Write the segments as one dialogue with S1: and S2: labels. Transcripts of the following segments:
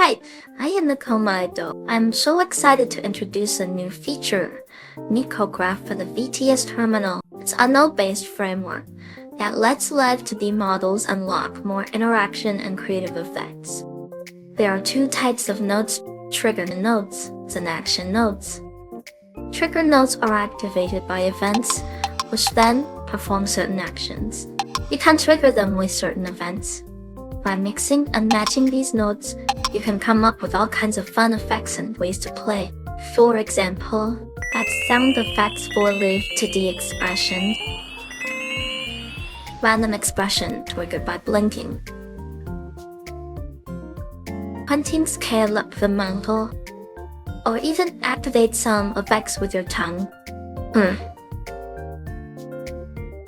S1: Hi, I am nekomaidouo. I'm so excited to introduce a new feature, Nekograph for the VTS Terminal. It's a node-based framework that lets Live2D models unlock more interaction and creative effects. There are two types of nodes, trigger nodes and action nodes. Trigger nodes are activated by events, which then perform certain actions. You can trigger them with certain events. By mixing and matching these nodes, you can come up with all kinds of fun effects and ways to play. For example, add sound effects for Live2D expression. Random expression triggered by blinking. Pointing scale up the model. Or even activate some effects with your tongue.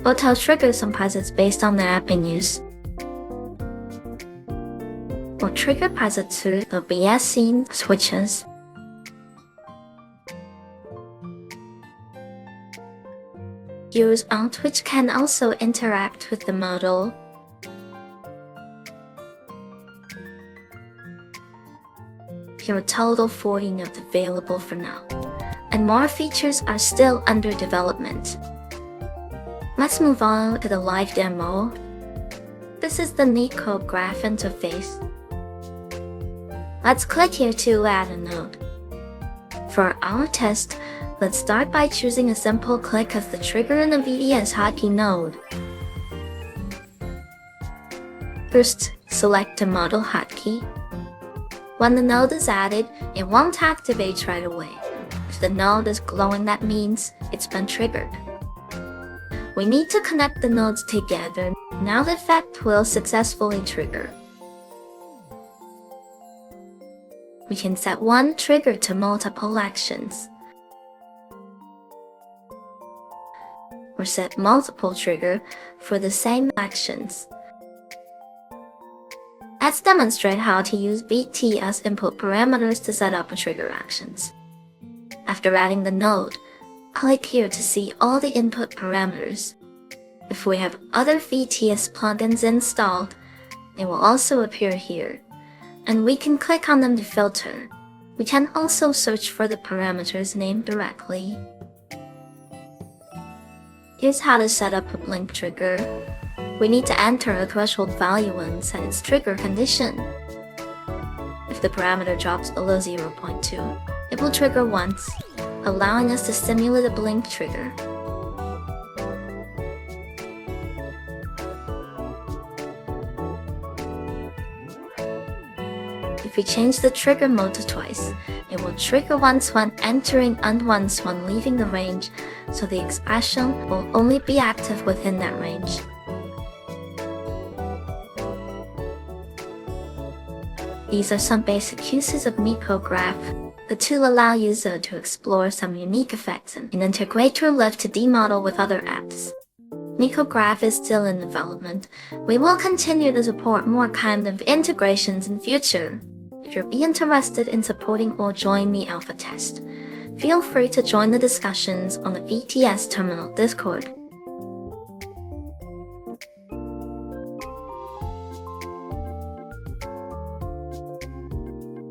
S1: Auto trigger some presets based on their app in use. Or trigger presets through the VS scene switches. Viewers on Twitch can also interact with the model. Here are a total 14 of available for now, and more features are still under development. Let's move on to the live demo. This is the Nekograph interface. Let's click here to add a node. For our test, let's start by choosing a simple click as the trigger in the VTS hotkey node. First, select the model hotkey. When the node is added, it won't activate right away. If the node is glowing, that means it's been triggered. We need to connect the nodes together. Now the effect will successfully trigger. We can set one trigger to multiple actions. Or set multiple trigger for the same actions. Let's demonstrate how to use VTS input parameters to set up trigger actions. After adding the node, click here to see all the input parameters. If we have other VTS plugins installed, they will also appear here, and we can click on them to filter. We can also search for the parameters named directly. Here's how to set up a blink trigger. We need to enter a threshold value and set its trigger condition. If the parameter drops below 0.2, it will trigger once, allowing us to simulate a blink trigger. If we change the trigger mode to twice, it will trigger once when entering and once when leaving the range, so the expression will only be active within that range. These are some basic uses of Nekograph. The tool allows users to explore some unique effects and integrate your Live2D model with other apps. Nekograph is still in development. We will continue to support more kind of integrations in future. If you're interested in supporting or join the alpha test, feel free to join the discussions on the VTS Terminal Discord.